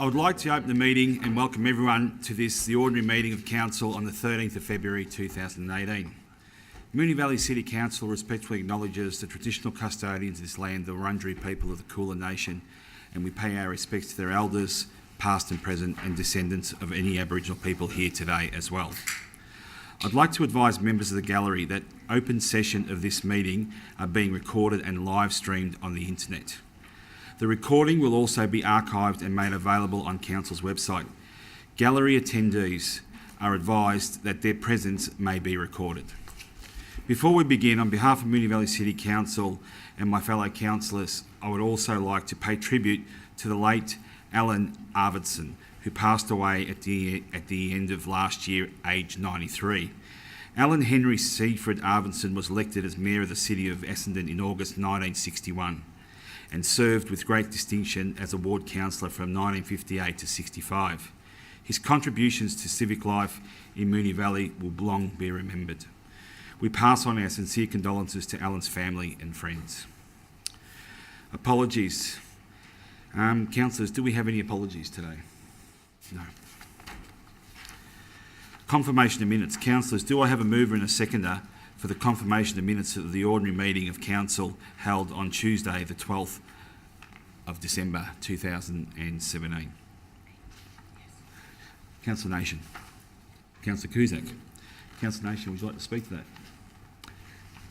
I would like to open the meeting and welcome everyone to the ordinary meeting of Council on the 13th of February 2018. Moonee Valley City Council respectfully acknowledges the traditional custodians of this land, the Wurundjeri people of the Kulin Nation, and we pay our respects to their elders, past and present, and descendants of any Aboriginal people here today as well. I'd like to advise members of the gallery that open session of this meeting are being recorded and live streamed on the internet. The recording will also be archived and made available on Council's website. Gallery attendees are advised that their presence may be recorded. Before we begin, on behalf of Moonee Valley City Council and my fellow councillors, I would also like to pay tribute to the late Alan Arvidsson, who passed away at the end of last year, aged 93. Alan Henry Seaford Arvidsson was elected as Mayor of the City of Essendon in August 1961 and served with great distinction as a ward councillor from 1958 to 65. His contributions to civic life in Moonee Valley will long be remembered. We pass on our sincere condolences to Alan's family and friends. Apologies. Councillors, do we have any apologies today? No. Confirmation of minutes. Councillors, do I have a mover and a seconder for the confirmation of minutes of the ordinary meeting of Council held on Tuesday, the 12th of December 2017? Councillor Nation. Councillor Cusack. Councillor Nation, would you like to speak to that?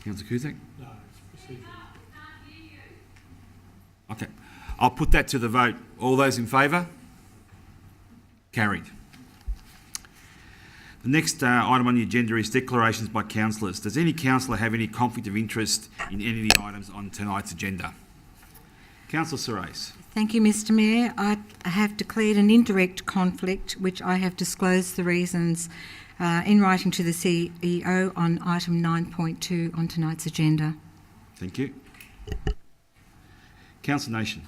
Councillor Cusack? No, it's procedural. Okay. I'll put that to the vote. All those in favour? Carried. The next item on the agenda is declarations by councillors. Does any councillor have any conflict of interest in any of the items on tonight's agenda? Councillor Sorais. Thank you, Mr Mayor. I have declared an indirect conflict, which I have disclosed the reasons in writing to the CEO on item 9.2 on tonight's agenda. Thank you. Councillor Nation.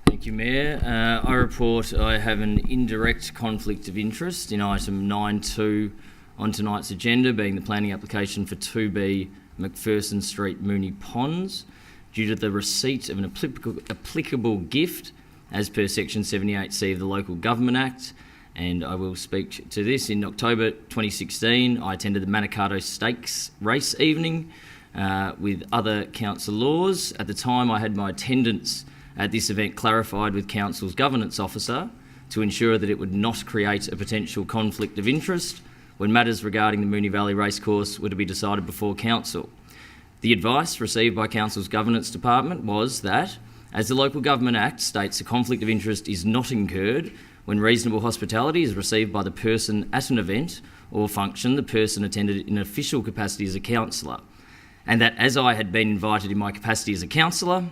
Thank you, Mayor. I report I have an indirect conflict of interest in item 9.2 on tonight's agenda, being the planning application for 2B McPherson Street, Moonee Ponds, due to the receipt of an applicable gift as per section 78C of the Local Government Act. And I will speak to this. In October 2016, I attended the Manikato Stakes race evening with other councillors. At the time, I had my attendance at this event clarified with Council's governance officer to ensure that it would not create a potential conflict of interest when matters regarding the Moonee Valley Racecourse were to be decided before Council. The advice received by Council's governance department was that, as the Local Government Act states, a conflict of interest is not incurred when reasonable hospitality is received by the person at an event or function the person attended in official capacity as a councillor, and that as I had been invited in my capacity as a councillor,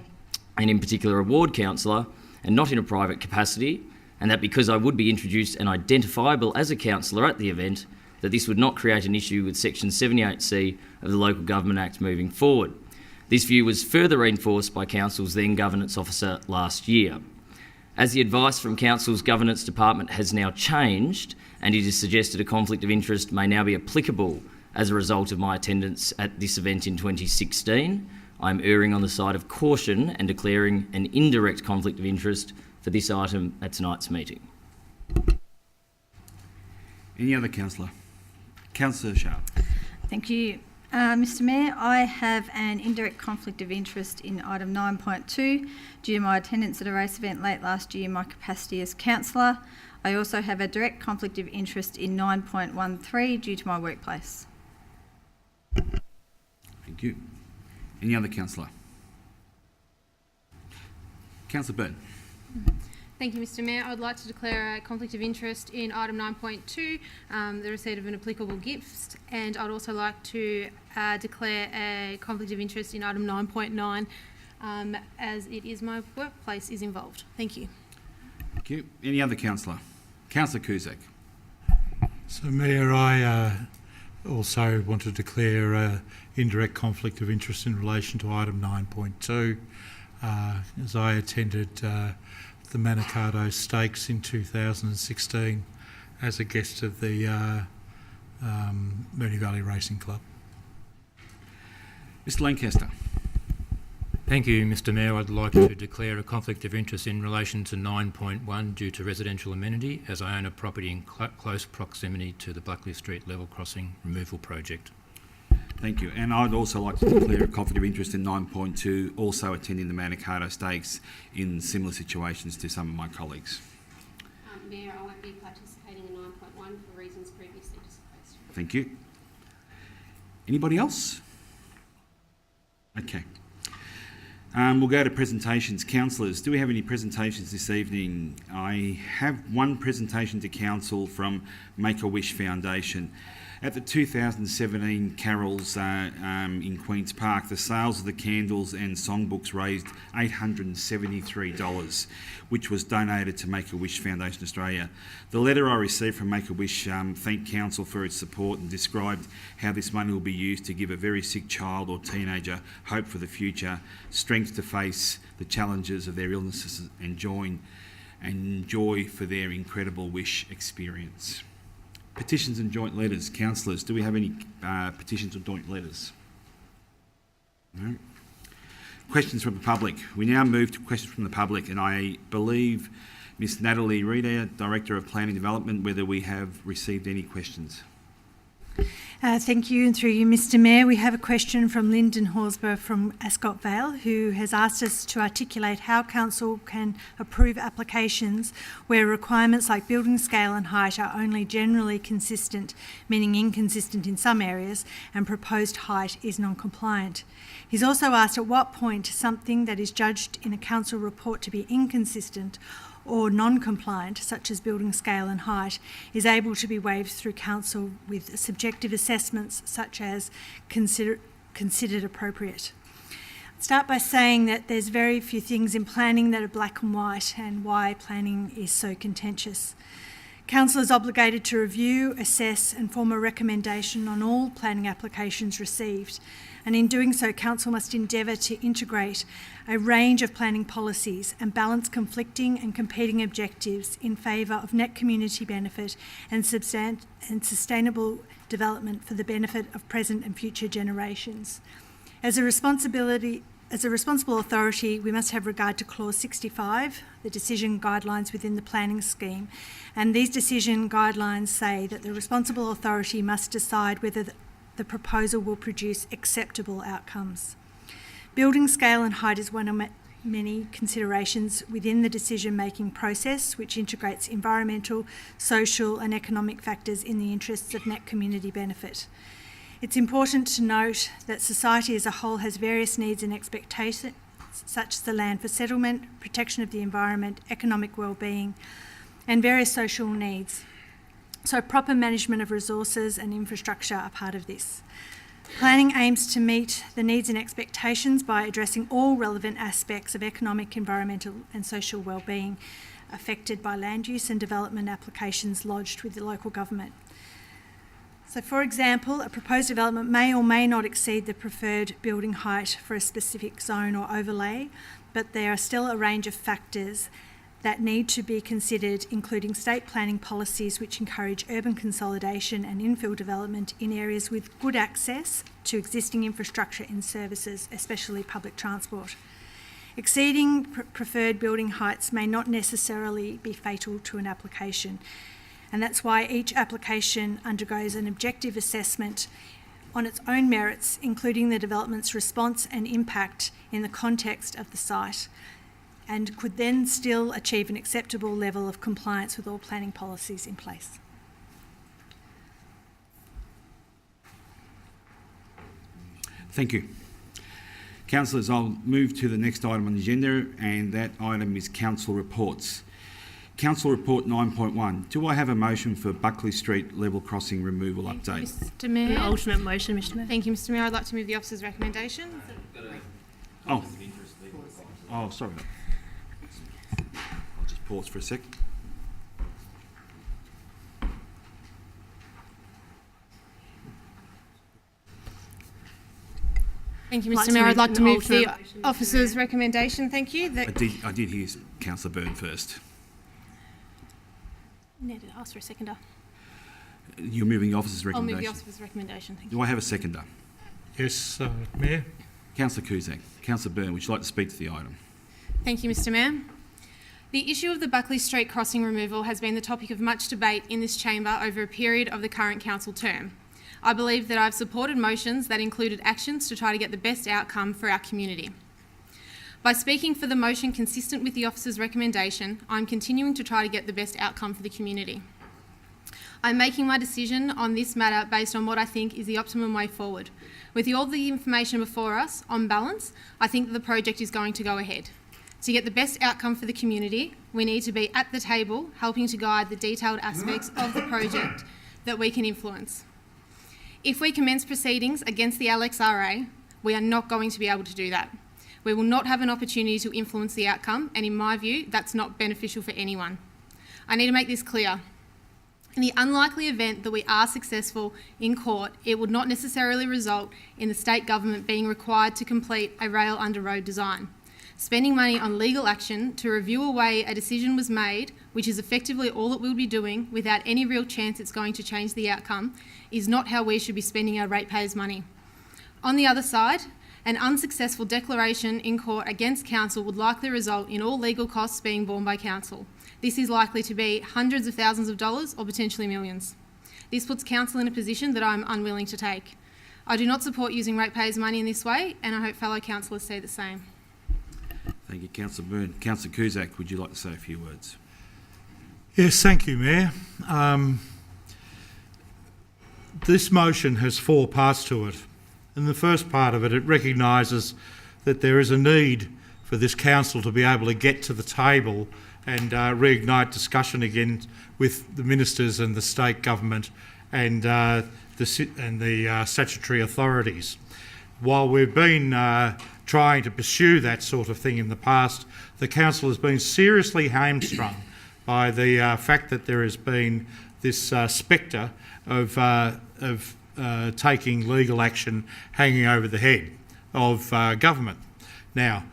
and in particular a ward councillor, and not in a private capacity, and that because I would be introduced and identifiable as a councillor at the event, that this would not create an issue with section 78C of the Local Government Act moving forward. This view was further reinforced by Council's then governance officer last year. As the advice from Council's governance department has now changed, and it is suggested a conflict of interest may now be applicable as a result of my attendance at this event in 2016, I'm erring on the side of caution and declaring an indirect conflict of interest for this item at tonight's meeting. Any other councillor? Councillor Sharp. Thank you. Mr Mayor, I have an indirect conflict of interest in item 9.2 due to my attendance at a race event late last year in my capacity as councillor. I also have a direct conflict of interest in 9.13 due to my workplace. Thank you. Any other councillor? Councillor Byrne. Thank you, Mr Mayor. I would like to declare a conflict of interest in item 9.2, the receipt of an applicable gift, and I'd also like to declare a conflict of interest in item 9.9 as it is my workplace is involved. Thank you. Thank you. Any other councillor? Councillor Cusack. So, Mayor, I also want to declare an indirect conflict of interest in relation to item 9.2. As I attended the Manikato Stakes in 2016 as a guest of the Moonee Valley Racing Club. Mr Lancaster. Thank you, Mr Mayor. I'd like to declare a conflict of interest in relation to 9.1 due to residential amenity, as I own a property in close proximity to the Buckley Street level crossing removal project. Thank you. And I'd also like to declare a conflict of interest in 9.2, also attending the Manikato Stakes in similar situations to some of my colleagues. Mayor, I won't be participating in 9.1 for reasons previously disclosed. Thank you. Anybody else? Okay. We'll go to presentations. Councillors, do we have any presentations this evening? I have one presentation to Council from Make-A-Wish Foundation. At the 2017 Carols in Queen's Park, the sales of the candles and songbooks raised $873, which was donated to Make-A-Wish Foundation Australia. The letter I received from Make-A-Wish thanked Council for its support and described how this money will be used to give a very sick child or teenager hope for the future, strength to face the challenges of their illnesses and joy for their incredible wish experience. Petitions and joint letters. Councillors, do we have any petitions or joint letters? No. Questions from the public. We now move to questions from the public, and I believe Ms Natalie Reeder, Director of Planning Development, whether we have received any questions. Thank you, and through you, Mr Mayor, we have a question from Lyndon Horsburgh from Ascot Vale, who has asked us to articulate how Council can approve applications where requirements like building scale and height are only generally consistent, meaning inconsistent in some areas, and proposed height is non-compliant. He's also asked at what point something that is judged in a Council report to be inconsistent or non-compliant, such as building scale and height, is able to be waived through Council with subjective assessments such as considered appropriate. I'll start by saying that there's very few things in planning that are black and white, and why planning is so contentious. Council is obligated to review, assess and form a recommendation on all planning applications received, and in doing so, Council must endeavour to integrate a range of planning policies and balance conflicting and competing objectives in favour of net community benefit and sustainable development for the benefit of present and future generations. As a responsible authority, we must have regard to Clause 65, the decision guidelines within the planning scheme, and these decision guidelines say that the responsible authority must decide whether the proposal will produce acceptable outcomes. Building scale and height is one of many considerations within the decision-making process, which integrates environmental, social and economic factors in the interests of net community benefit. It's important to note that society as a whole has various needs and expectations, such as the land for settlement, protection of the environment, economic well-being, and various social needs. So proper management of resources and infrastructure are part of this. Planning aims to meet the needs and expectations by addressing all relevant aspects of economic, environmental and social well-being affected by land use and development applications lodged with the local government. So, for example, a proposed development may or may not exceed the preferred building height for a specific zone or overlay, but there are still a range of factors that need to be considered, including state planning policies which encourage urban consolidation and infill development in areas with good access to existing infrastructure and services, especially public transport. Exceeding preferred building heights may not necessarily be fatal to an application, and that's why each application undergoes an objective assessment on its own merits, including the development's response and impact in the context of the site, and could then still achieve an acceptable level of compliance with all planning policies in place. Thank you. Councillors, I'll move to the next item on the agenda, and that item is Council Reports. Council Report 9.1. Do I have a motion for Buckley Street level crossing removal update? Mr Mayor. An alternate motion, Mr Mayor. Thank you, Mr Mayor. I'd like to move the officer's recommendation. Oh, sorry. I'll just pause for a sec. Thank you, Mr Mayor. I'd like to move the officer's recommendation. Thank you. I did hear Councillor Byrne first. Need to ask for a seconder. You're moving the officer's I'll recommendation. move the officer's recommendation. Thank you. Do I have a seconder? Yes, Mayor. Councillor Cusack. Councillor Byrne, would you like to speak to the item? Thank you, Mr Mayor. The issue of the Buckley Street crossing removal has been the topic of much debate in this chamber over a period of the current council term. I believe that I've supported motions that included actions to try to get the best outcome for our community. By speaking for the motion consistent with the officer's recommendation, I'm continuing to try to get the best outcome for the community. I'm making my decision on this matter based on what I think is the optimum way forward. With all the information before us, on balance, I think that the project is going to go ahead. To get the best outcome for the community, we need to be at the table helping to guide the detailed aspects of the project that we can influence. If we commence proceedings against the LXRA, we are not going to be able to do that. We will not have an opportunity to influence the outcome, and in my view, that's not beneficial for anyone. I need to make this clear. In the unlikely event that we are successful in court, it would not necessarily result in the state government being required to complete a rail under road design. Spending money on legal action to review a way a decision was made, which is effectively all that we'll be doing without any real chance it's going to change the outcome, is not how we should be spending our ratepayers' money. On the other side, an unsuccessful declaration in court against council would likely result in all legal costs being borne by council. This is likely to be hundreds of thousands of dollars or potentially millions. This puts council in a position that I'm unwilling to take. I do not support using ratepayers' money in this way, and I hope fellow councillors see the same. Thank you, Councillor Byrne. Councillor Cusack, would you like to say a few words? Yes, thank you, Mayor. This motion has four parts to it. In the first part of it, it recognises that there is a need for this council to be able to get to the table and reignite discussion again with the ministers and the state government and the statutory authorities. While we've been trying to pursue that sort of thing in the past, the council has been seriously hamstrung by the fact that there has been this spectre of taking legal action hanging over the head of government. Now,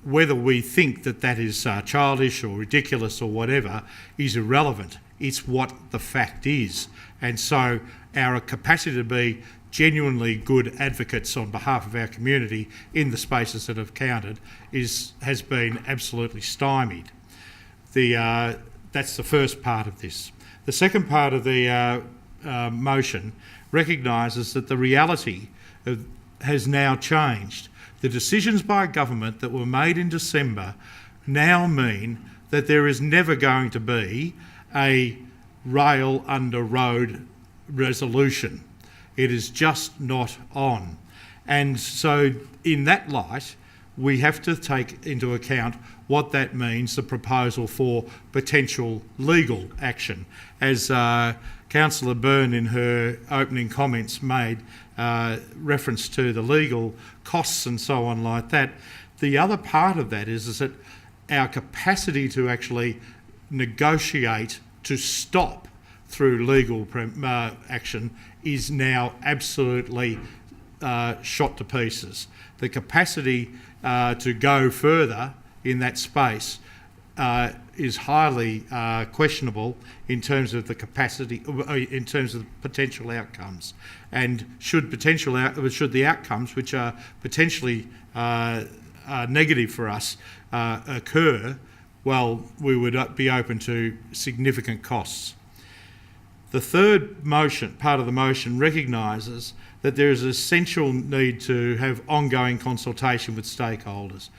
whether we think that that is childish or ridiculous or whatever is irrelevant. It's what the fact is. And so our capacity to be genuinely good advocates on behalf of our community in the spaces that have counted has been absolutely stymied. That's the first part of this. The second part of the motion recognises that the reality has now changed. The decisions by government that were made in December now mean that there is never going to be a rail under road resolution. It is just not on. And so in that light, we have to take into account what that means, the proposal for potential legal action. As Councillor Byrne in her opening comments made reference to the legal costs and so on like that, the other part of that is that our capacity to actually negotiate to stop through legal action is now absolutely shot to pieces. The capacity to go further in that space is highly questionable in terms of the capacity, in terms of potential outcomes. And should the outcomes, which are potentially negative for us, occur, well, we would be open to significant costs. The third part of the motion recognises that there is an essential need to have ongoing consultation with stakeholders.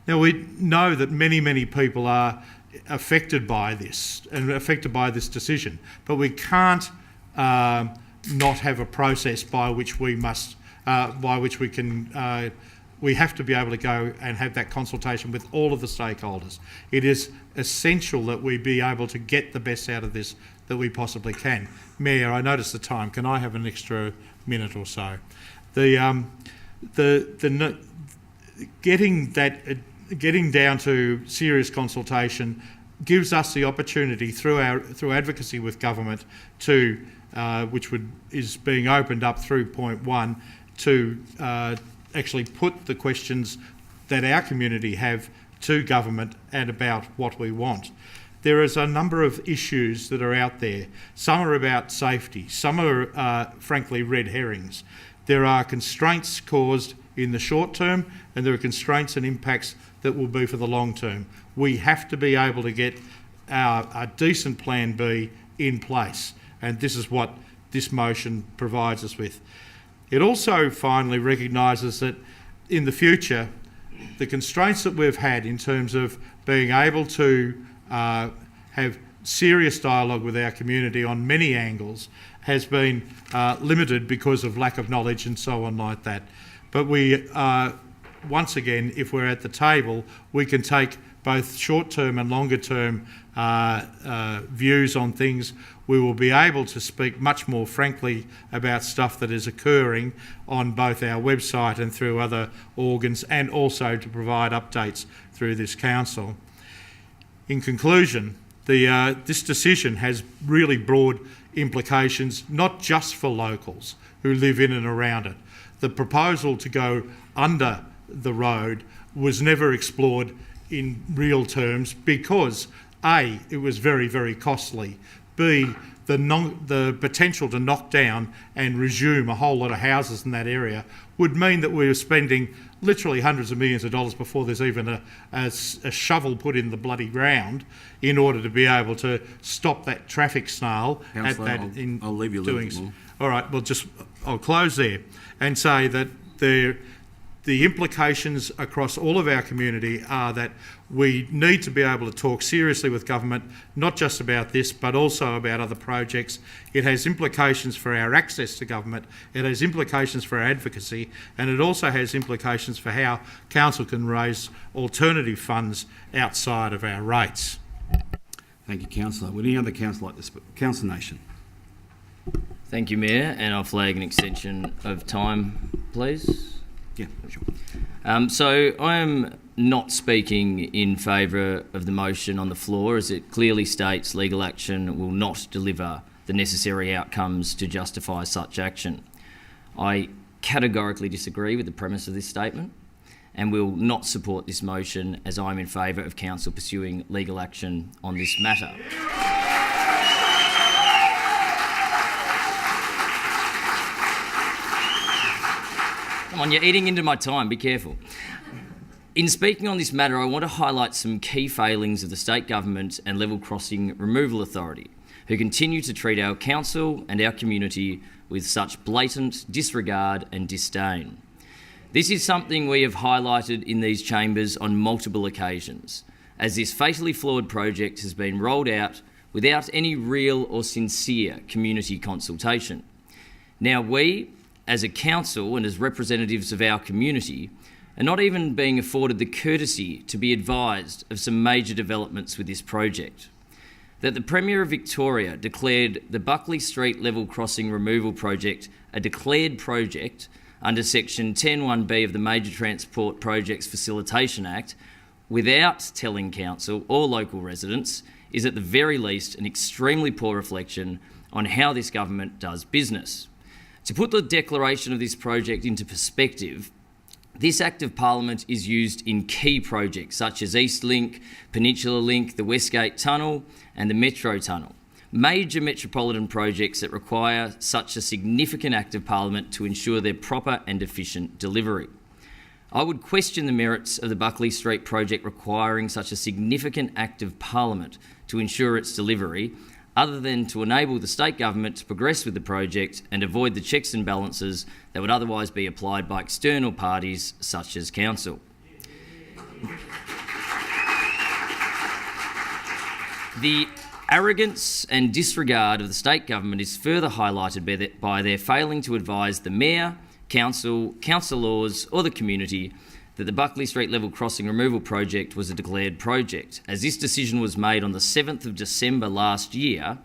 Now, we know that many people are affected by this and affected by this decision, but we can't not have a process by which we must, we have to be able to go and have that consultation with all of the stakeholders. It is essential that we be able to get the best out of this that we possibly can. Mayor, I notice the time. Can I have an extra minute or so? Getting down to serious consultation gives us the opportunity through advocacy with government to, is being opened up through point 1, to actually put the questions that our community have to government and about what we want. There is a number of issues that are out there. Some are about safety, some are frankly red herrings. There are constraints caused in the short term, and there are constraints and impacts that will be for the long term. We have to be able to get a decent plan B in place, and this is what this motion provides us with. It also finally recognises that in the future, the constraints that we've had in terms of being able to have serious dialogue with our community on many angles has been limited because of lack of knowledge and so on like that. But we, once again, if we're at the table, we can take both short-term and longer-term views on things. We will be able to speak much more frankly about stuff that is occurring on both our website and through other organs, and also to provide updates through this council. In conclusion, this decision has really broad implications, not just for locals who live in and around it. The proposal to go under the road was never explored in real terms because A, it was very, very costly, B, the potential to knock down and resume a whole lot of houses in that area would mean that we were spending literally hundreds of millions of dollars before there's even a shovel put in the bloody ground in order to be able to stop that traffic snarl. Councillor, I'll leave you a little bit more. All right, well, I'll close there and say that the implications across all of our community are that we need to be able to talk seriously with government, not just about this, but also about other projects. It has implications for our access to government, it has implications for our advocacy, and it also has implications for how council can raise alternative funds outside of our rates. Thank you, Councillor. Would any other councillor like to speak? Councillor Nation. Thank you, Mayor, and I'll flag an extension of time, please. Yeah, sure. So I am not speaking in favour of the motion on the floor, as it clearly states legal action will not deliver the necessary outcomes to justify such action. I categorically disagree with the premise of this statement and will not support this motion, as I'm in favour of council pursuing legal action on this matter. Come on, you're eating into my time, be careful. In speaking on this matter, I want to highlight some key failings of the state government and Level Crossing Removal Authority, who continue to treat our council and our community with such blatant disregard and disdain. This is something we have highlighted in these chambers on multiple occasions, as this fatally flawed project has been rolled out without any real or sincere community consultation. Now we, as a council and as representatives of our community, are not even being afforded the courtesy to be advised of some major developments with this project. That the Premier of Victoria declared the Buckley Street level crossing removal project a declared project under Section 10(1)B of the Major Transport Projects Facilitation Act without telling council or local residents is at the very least an extremely poor reflection on how this government does business. To put the declaration of this project into perspective, this Act of Parliament is used in key projects such as East Link, Peninsula Link, the Westgate Tunnel and the Metro Tunnel, major metropolitan projects that require such a significant Act of Parliament to ensure their proper and efficient delivery. I would question the merits of the Buckley Street project requiring such a significant Act of Parliament to ensure its delivery, other than to enable the state government to progress with the project and avoid the checks and balances that would otherwise be applied by external parties such as council. The arrogance and disregard of the state government is further highlighted by their failing to advise the Mayor, Council, councillors or the community that the Buckley Street level crossing removal project was a declared project, as this decision was made on the 7th of December last year.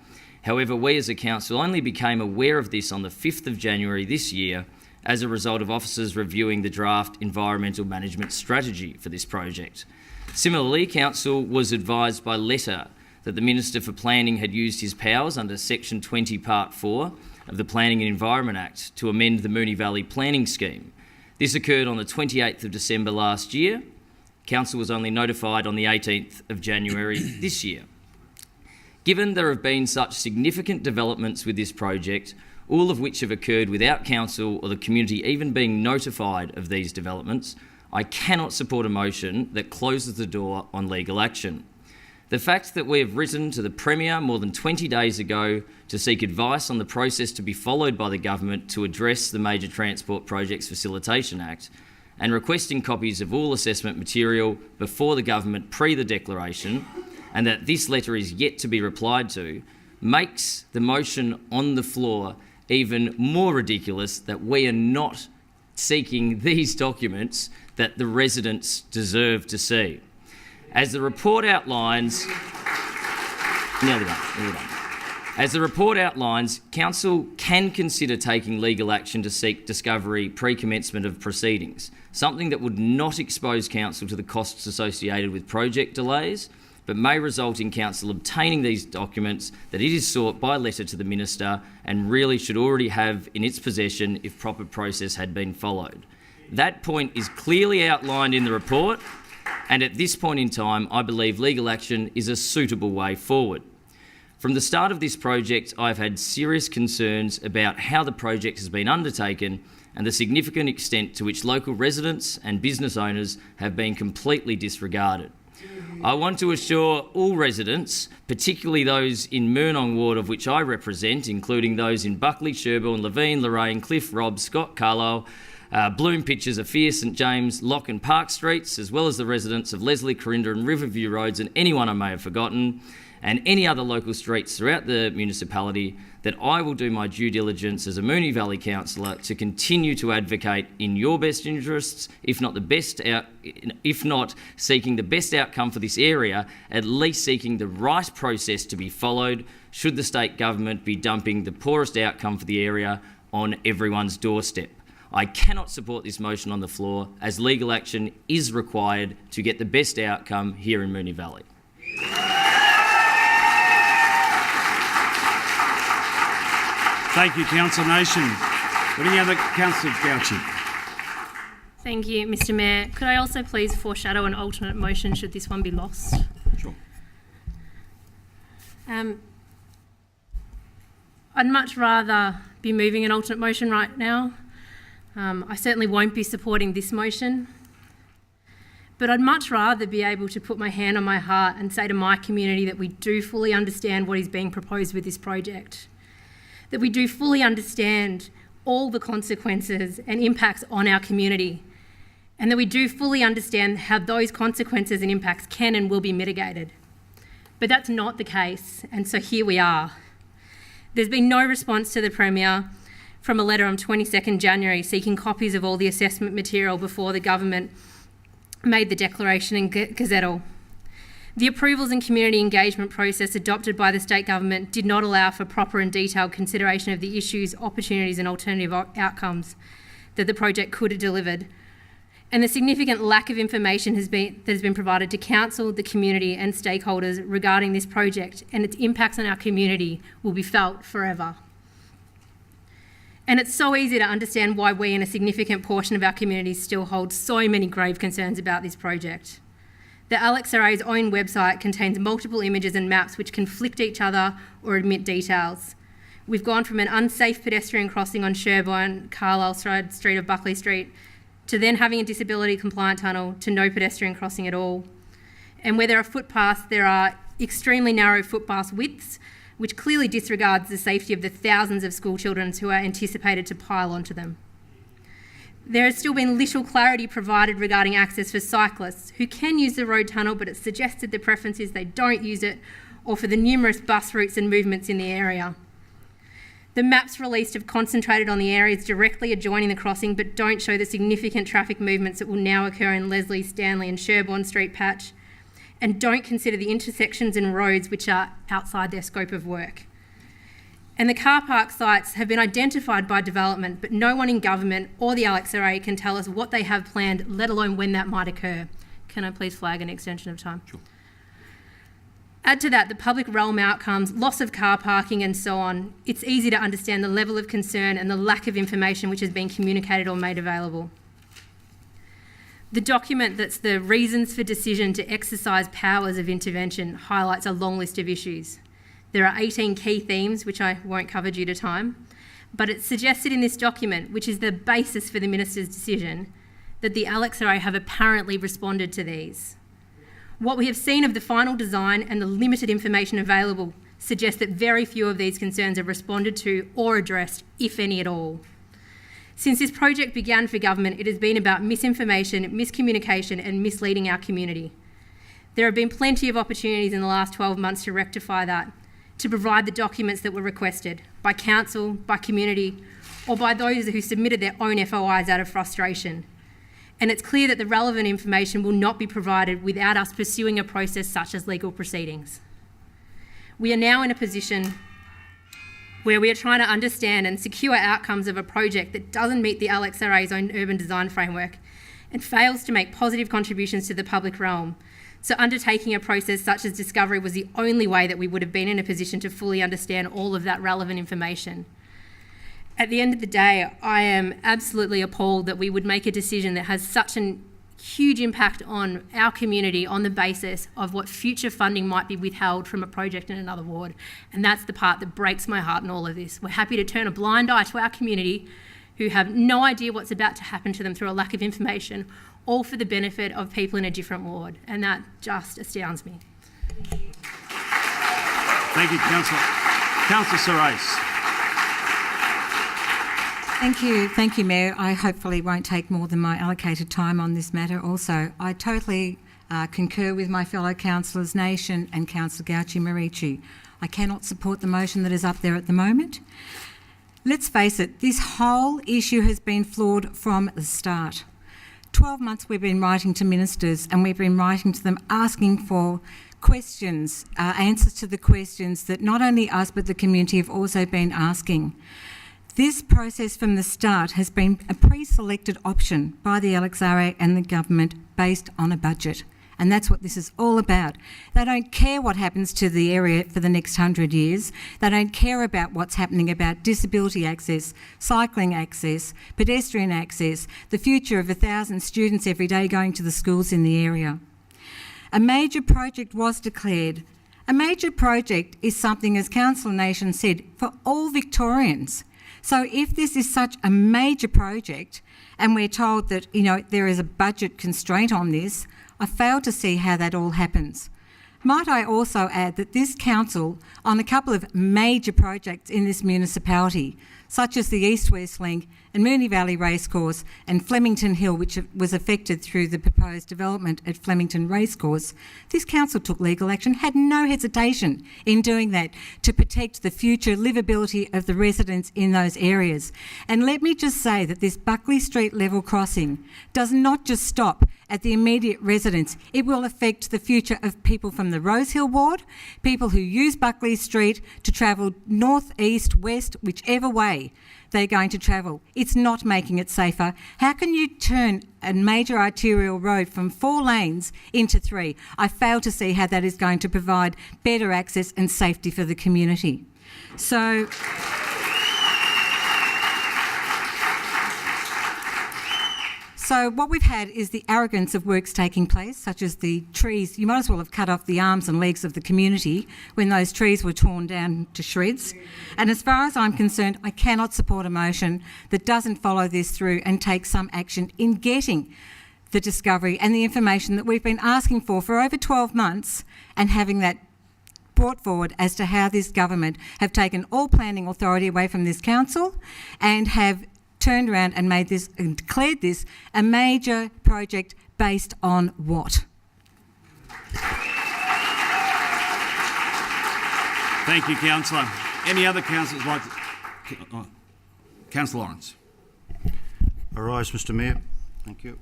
However, we as a council only became aware of this on the 5th of January this year as a result of officers reviewing the draft environmental management strategy for this project. Similarly, council was advised by letter that the Minister for Planning had used his powers under Section 20 Part 4 of the Planning and Environment Act to amend the Moonee Valley Planning Scheme. This occurred on the 28th of December last year. Council was only notified on the 18th of January this year. Given there have been such significant developments with this project, all of which have occurred without council or the community even being notified of these developments, I cannot support a motion that closes the door on legal action. The fact that we have written to the Premier more than 20 days ago to seek advice on the process to be followed by the government to address the Major Transport Projects Facilitation Act and requesting copies of all assessment material before the government pre the declaration, and that this letter is yet to be replied to, makes the motion on the floor even more ridiculous that we are not seeking these documents that the residents deserve to see. As the report outlines, nearly done. As the report outlines, Council can consider taking legal action to seek discovery pre-commencement of proceedings, something that would not expose Council to the costs associated with project delays, but may result in Council obtaining these documents that it is sought by letter to the Minister and really should already have in its possession if proper process had been followed. That point is clearly outlined in the report, and at this point in time, I believe legal action is a suitable way forward. From the start of this project, I've had serious concerns about how the project has been undertaken and the significant extent to which local residents and business owners have been completely disregarded. I want to assure all residents, particularly those in Moonee ward of which I represent, including those in Buckley, Sherborne, Levine, Lorraine, Cliff, Robb, Scott, Carlisle, Bloom, Pitchers, Afia, St James, Lock and Park Streets, as well as the residents of Leslie, Corinda and Riverview Roads and anyone I may have forgotten, and any other local streets throughout the municipality, that I will do my due diligence as a Moonee Valley councillor to continue to advocate in your best interests, if not seeking the best outcome for this area, at least seeking the right process to be followed should the state government be dumping the poorest outcome for the area on everyone's doorstep. I cannot support this motion on the floor, as legal action is required to get the best outcome here in Moonee Valley. Thank you, Council Nation. Any other? Councillor Goucher. Thank you, Mr Mayor. Could I also please foreshadow an alternate motion should this one be lost? Sure. I'd much rather be moving an alternate motion right now. I certainly won't be supporting this motion, but I'd much rather be able to put my hand on my heart and say to my community that we do fully understand what is being proposed with this project, that we do fully understand all the consequences and impacts on our community, and that we do fully understand how those consequences and impacts can and will be mitigated. But that's not the case, and so here we are. There's been no response to the Premier from a letter on 22nd January seeking copies of all the assessment material before the government made the declaration in Gazettal. The approvals and community engagement process adopted by the state government did not allow for proper and detailed consideration of the issues, opportunities and alternative outcomes that the project could have delivered. And the significant lack of information that has been provided to council, the community and stakeholders regarding this project and its impacts on our community will be felt forever. And it's so easy to understand why we and a significant portion of our community still hold so many grave concerns about this project. The LXRA's own website contains multiple images and maps which conflict each other or omit details. We've gone from an unsafe pedestrian crossing on Sherborne, Carlisle Street of Buckley Street, to then having a disability compliant tunnel, to no pedestrian crossing at all. And where there are footpaths, there are extremely narrow footpath widths, which clearly disregards the safety of the thousands of school children who are anticipated to pile onto them. There has still been little clarity provided regarding access for cyclists who can use the road tunnel, but it's suggested the preference is they don't use it, or for the numerous bus routes and movements in the area. The maps released have concentrated on the areas directly adjoining the crossing, but don't show the significant traffic movements that will now occur in Leslie, Stanley and Sherborne Street patch, and don't consider the intersections and roads which are outside their scope of work. And the car park sites have been identified by development, but no one in government or the LXRA can tell us what they have planned, let alone when that might occur. Can I please flag an extension of time? Sure. Add to that the public realm outcomes, loss of car parking and so on. It's easy to understand the level of concern and the lack of information which has been communicated or made available. The document that's the reasons for decision to exercise powers of intervention highlights a long list of issues. There are 18 key themes, which I won't cover due to time, but it's suggested in this document, which is the basis for the Minister's decision, that the LXRA have apparently responded to these. What we have seen of the final design and the limited information available suggests that very few of these concerns are responded to or addressed, if any at all. Since this project began for government, it has been about misinformation, miscommunication and misleading our community. There have been plenty of opportunities in the last 12 months to rectify that, to provide the documents that were requested by council, by community, or by those who submitted their own FOIs out of frustration. And it's clear that the relevant information will not be provided without us pursuing a process such as legal proceedings. We are now in a position where we are trying to understand and secure outcomes of a project that doesn't meet the LXRA's own urban design framework and fails to make positive contributions to the public realm. So undertaking a process such as discovery was the only way that we would have been in a position to fully understand all of that relevant information. At the end of the day, I am absolutely appalled that we would make a decision that has such a huge impact on our community on the basis of what future funding might be withheld from a project in another ward. And that's the part that breaks my heart in all of this. We're happy to turn a blind eye to our community who have no idea what's about to happen to them through a lack of information, all for the benefit of people in a different ward. And that just astounds me. Thank you, Councillor. Councillor Sorais. Thank you, Mayor. I hopefully won't take more than my allocated time on this matter also. I totally concur with my fellow councillors Nation and Councillor Gauci-Marici. I cannot support the motion that is up there at the moment. Let's face it, this whole issue has been flawed from the start. 12 months we've been writing to ministers and we've been writing to them asking for questions, answers to the questions that not only us but the community have also been asking. This process from the start has been a pre-selected option by the LXRA and the government based on a budget. And that's what this is all about. They don't care what happens to the area for the next 100 years. They don't care about what's happening about disability access, cycling access, pedestrian access, the future of 1,000 students every day going to the schools in the area. A major project was declared. A major project is something, as Councillor Nation said, for all Victorians. So if this is such a major project and we're told that, there is a budget constraint on this, I fail to see how that all happens. Might I also add that this council, on a couple of major projects in this municipality, such as the East-West Link and Moonee Valley Racecourse and Flemington Hill, which was affected through the proposed development at Flemington Racecourse, this council took legal action, had no hesitation in doing that to protect the future livability of the residents in those areas. And let me just say that this Buckley Street level crossing does not just stop at the immediate residents. It will affect the future of people from the Rosehill ward, people who use Buckley Street to travel north, east, west, whichever way they're going to travel. It's not making it safer. How can you turn a major arterial road from 4 lanes into 3? I fail to see how that is going to provide better access and safety for the community. So what we've had is the arrogance of works taking place, such as the trees. You might as well have cut off the arms and legs of the community when those trees were torn down to shreds. And as far as I'm concerned, I cannot support a motion that doesn't follow this through and take some action in getting the discovery and the information that we've been asking for over 12 months and having that brought forward as to how this government have taken all planning authority away from this council and have turned around and made this and declared this a major project based on what? Thank you, Councillor. Any other councillors like to... Councillor Lawrence. I rise, Mr Mayor. Thank you.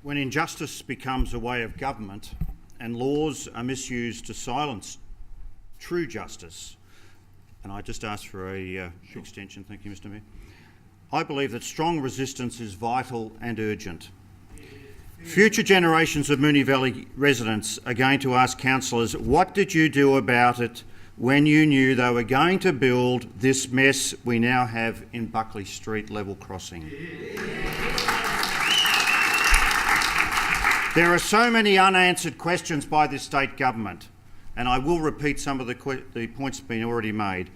When injustice becomes a way of government and laws are misused to silence true justice, and I just ask for a extension, thank you, Mr Mayor. I believe that strong resistance is vital and urgent. Future generations of Moonee Valley residents are going to ask councillors, what did you do about it when you knew they were going to build this mess we now have in Buckley Street level crossing? There are so many unanswered questions by this state government. and I will repeat some of the points that have been already made.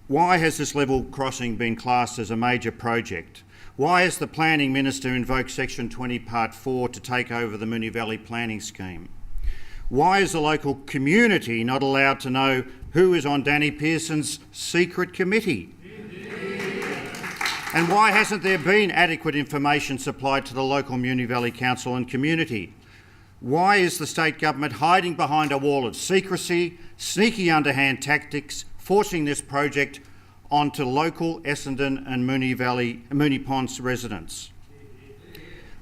Why has this level crossing been classed as a major project? Why has the Planning Minister invoked Section 20 Part 4 to take over the Moonee Valley Planning Scheme? Why is the local community not allowed to know who is on Danny Pearson's secret committee? And why hasn't there been adequate information supplied to the local Moonee Valley Council and community? Why is the state government hiding behind a wall of secrecy, sneaky underhand tactics, forcing this project onto local Essendon and Moonee Ponds residents?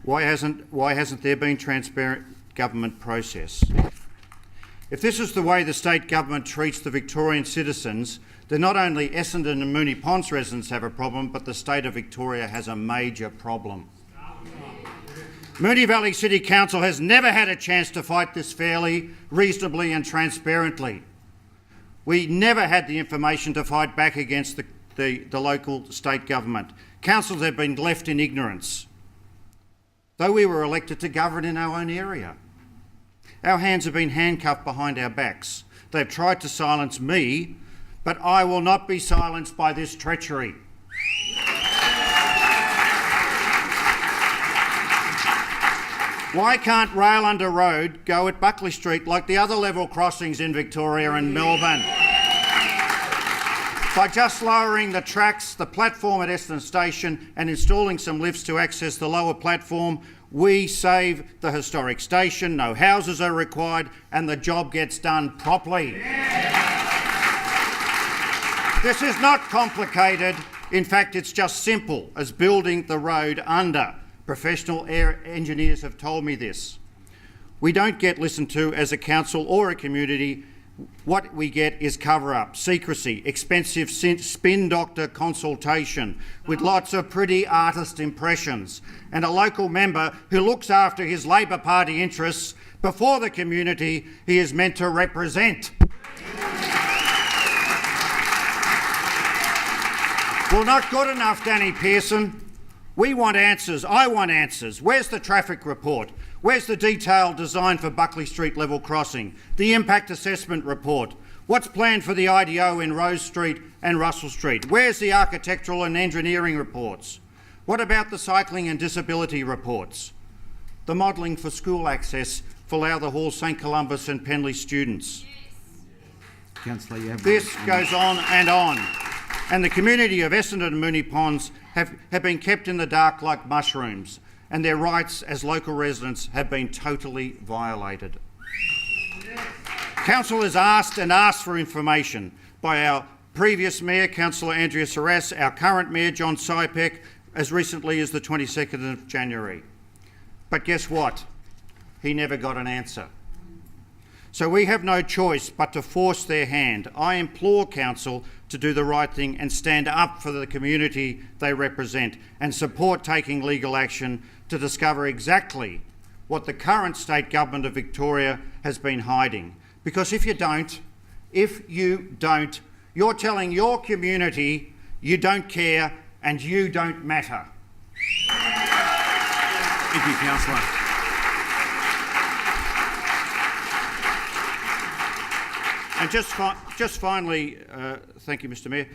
Why hasn't there been transparent government process? If this is the way the state government treats the Victorian citizens, then not only Essendon and Moonee Ponds residents have a problem, but the state of Victoria has a major problem. Moonee Valley City Council has never had a chance to fight this fairly, reasonably and transparently. We never had the information to fight back against the local state government. Councils have been left in ignorance, though we were elected to govern in our own area. Our hands have been handcuffed behind our backs. They've tried to silence me, but I will not be silenced by this treachery. Why can't rail under road go at Buckley Street like the other level crossings in Victoria and Melbourne? By just lowering the tracks, the platform at Essendon Station and installing some lifts to access the lower platform, we save the historic station, no houses are required and the job gets done properly. This is not complicated. In fact, it's just simple as building the road under. Professional engineers have told me this. We don't get listened to as a council or a community. What we get is cover-up, secrecy, expensive spin doctor consultation with lots of pretty artist impressions and a local member who looks after his Labor Party interests before the community he is meant to represent. Well, not good enough, Danny Pearson. We want answers. I want answers. Where's the traffic report? Where's the detailed design for Buckley Street level crossing? The impact assessment report? What's planned for the IDO in Rose Street and Russell Street? Where's the architectural and engineering reports? What about the cycling and disability reports? The modelling for school access for Lowther Hall, St Columba's and Penley students? Councillor, you have this goes on. And the community of Essendon and Moonee Ponds have been kept in the dark like mushrooms, and their rights as local residents have been totally violated. Council has asked for information by our previous Mayor, Councillor Andrea Saras, our current Mayor, John Sypek, as recently as the 22nd of January. But guess what? He never got an answer. So we have no choice but to force their hand. I implore Council to do the right thing and stand up for the community they represent and support taking legal action to discover exactly what the current state government of Victoria has been hiding. Because if you don't, you're telling your community you don't care and you don't matter. Thank you, Councillor. And just finally, thank you, Mr Mayor,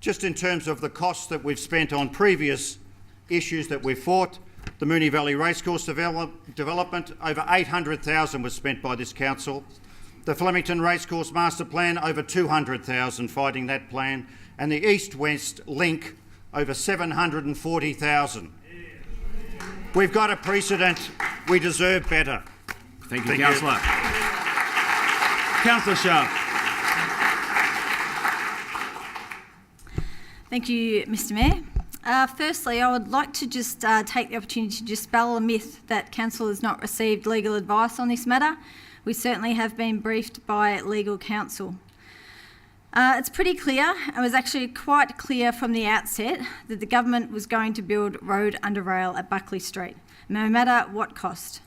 just in terms of the costs that we've spent on previous issues that we've fought, the Moonee Valley Racecourse development, over $800,000 was spent by this council. The Flemington Racecourse Master Plan, over $200,000 fighting that plan. And the East-West Link, over $740,000. We've got a precedent. We deserve better. Thank you, Councillor. Councillor Sharp. Thank you, Mr Mayor. Firstly, I would like to just take the opportunity to dispel a myth that Council has not received legal advice on this matter. We certainly have been briefed by legal counsel. It's pretty clear, it was actually quite clear from the outset, that the government was going to build road under rail at Buckley Street, no matter what cost.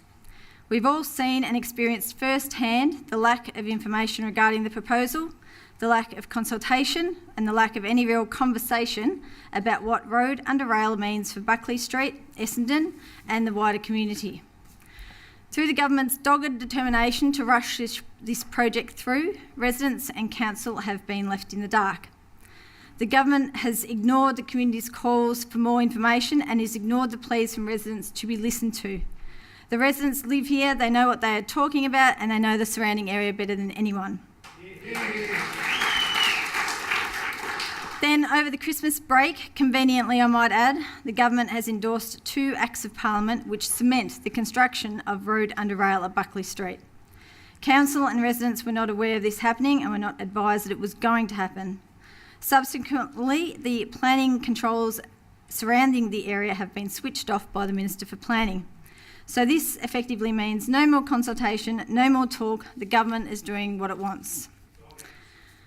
We've all seen and experienced firsthand the lack of information regarding the proposal, the lack of consultation and the lack of any real conversation about what road under rail means for Buckley Street, Essendon and the wider community. Through the government's dogged determination to rush this project through, residents and council have been left in the dark. The government has ignored the community's calls for more information and has ignored the pleas from residents to be listened to. The residents live here, they know what they are talking about, and they know the surrounding area better than anyone. Then, over the Christmas break, conveniently I might add, the government has endorsed 2 Acts of Parliament which cement the construction of road under rail at Buckley Street. Council and residents were not aware of this happening and were not advised that it was going to happen. Subsequently, the planning controls surrounding the area have been switched off by the Minister for Planning. So this effectively means no more consultation, no more talk. The government is doing what it wants.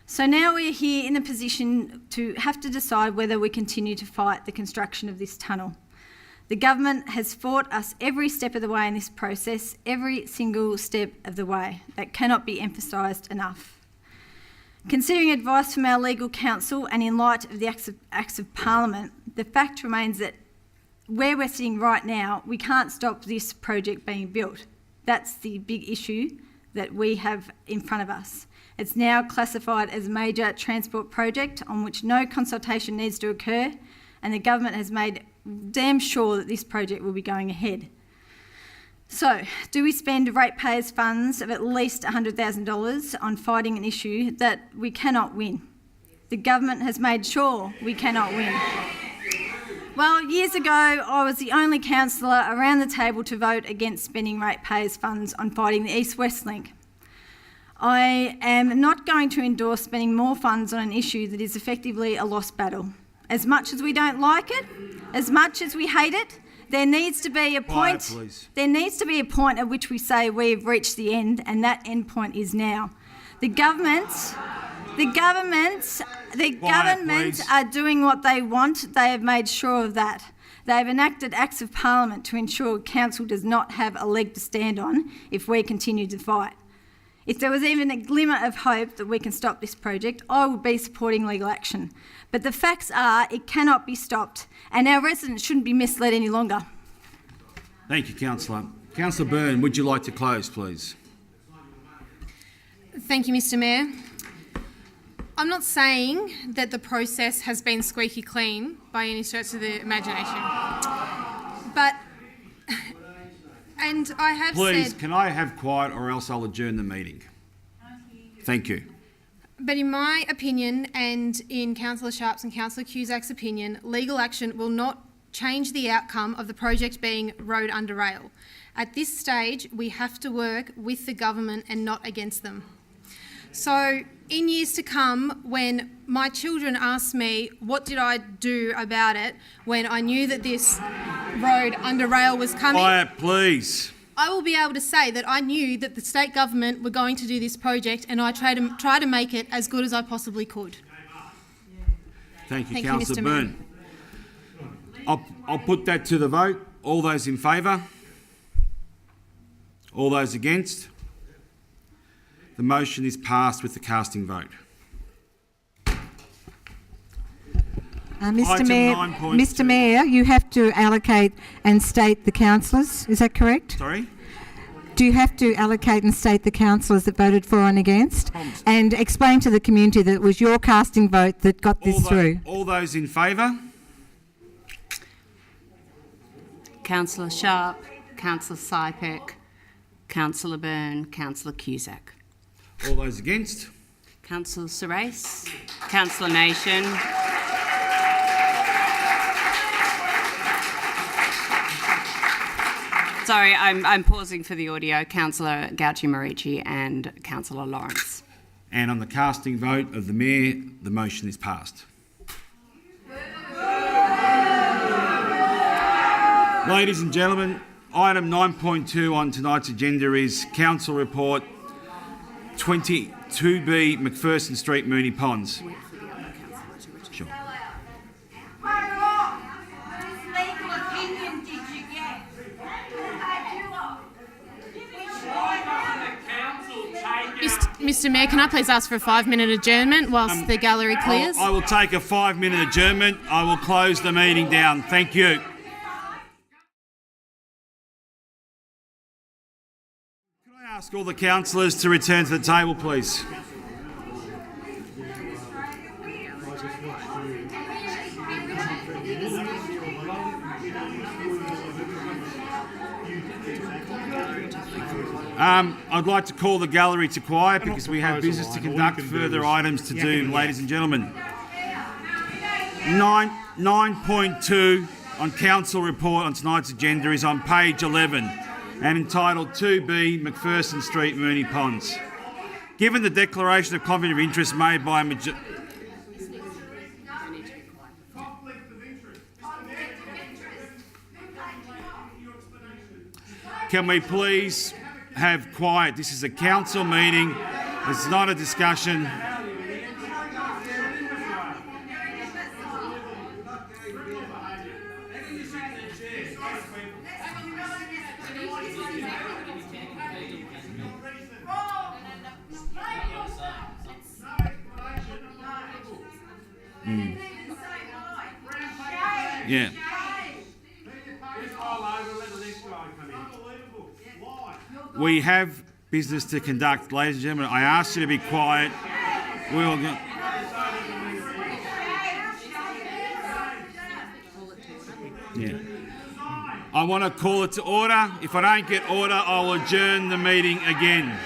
So now we're here in a position to have to decide whether we continue to fight the construction of this tunnel. The government has fought us every step of the way in this process, every single step of the way. That cannot be emphasised enough. Considering advice from our legal counsel and in light of the Acts of Parliament, the fact remains that where we're sitting right now, we can't stop this project being built. That's the big issue that we have in front of us. It's now classified as a major transport project on which no consultation needs to occur, and the government has made damn sure that this project will be going ahead. So, do we spend ratepayers' funds of at least $100,000 on fighting an issue that we cannot win? The government has made sure we cannot win. Well, years ago, I was the only councillor around the table to vote against spending ratepayers' funds on fighting the East-West Link. I am not going to endorse spending more funds on an issue that is effectively a lost battle. As much as we don't like it, as much as we hate it, there needs to be a point. There needs to be a point at which we say we've reached the end, and that end point is now. The government are doing what they want. They have made sure of that. They have enacted Acts of Parliament to ensure council does not have a leg to stand on if we continue to fight. If there was even a glimmer of hope that we can stop this project, I would be supporting legal action. But the facts are it cannot be stopped, and our residents shouldn't be misled any longer. Thank you, Councillor. Councillor Byrne, would you like to close, please? Thank you, Mr Mayor. I'm not saying that the process has been squeaky clean by any stretch of the imagination, but, and I have Please, said... can I have quiet or else I'll adjourn the meeting? Thank you. But in my opinion, and in Councillor Sharp's and Councillor Cusack's opinion, legal action will not change the outcome of the project being road under rail. At this stage, we have to work with the government and not against them. So in years to come, when my children ask me what did I do about it when I knew that this road under rail was coming... Quiet, please. I will be able to say that I knew that the state government were going to do this project, and I try to make it as good as I possibly could. Thank you, Thank you, Councillor Mr. Mayor. Byrne. I'll put that to the vote. All those in favour? All those against? The motion is passed with the casting vote. Mr Item Mayor, 9.2. Mr Mayor, you have to allocate and state the councillors. Is that correct? Sorry? Do you have to allocate and state the councillors that voted for and against? And explain to the community that it was your casting vote that got this through. All those in favour? Councillor Sharp, Councillor Sypek, Councillor Byrne, Councillor Cusack. All those against? Councillor Serace, Councillor Nation. Sorry, I'm pausing for the audio. Councillor Gauci-Marici and Councillor Lawrence. And on the casting vote of the Mayor, the motion is passed. Ladies and gentlemen, item 9.2 on tonight's agenda is Council Report 22B McPherson Street, Moonee Ponds. Sure. Mr Mayor, can I please ask for a 5-minute adjournment whilst the gallery clears? I will take a 5-minute adjournment. I will close the meeting down. Thank you. Ask all the councillors to return to the table, please. I'd like to call the gallery to quiet because we have business to conduct, further items to do, ladies and gentlemen. 9.2 on council report on tonight's agenda is on page 11 and entitled 2B McPherson Street, Moonee Ponds. Given the declaration of conflict of interest made by a majority... Can we please have quiet? This is a council meeting. It's not a discussion. Yeah. We have business to conduct, ladies and gentlemen. I ask you to be quiet. We'll go. Yeah. I want to call it to order. If I don't get order, I'll adjourn the meeting again.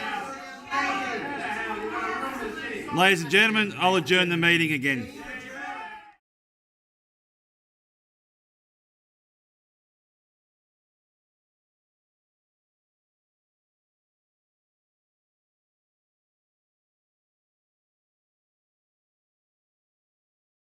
Ladies and gentlemen, I'll adjourn the meeting again.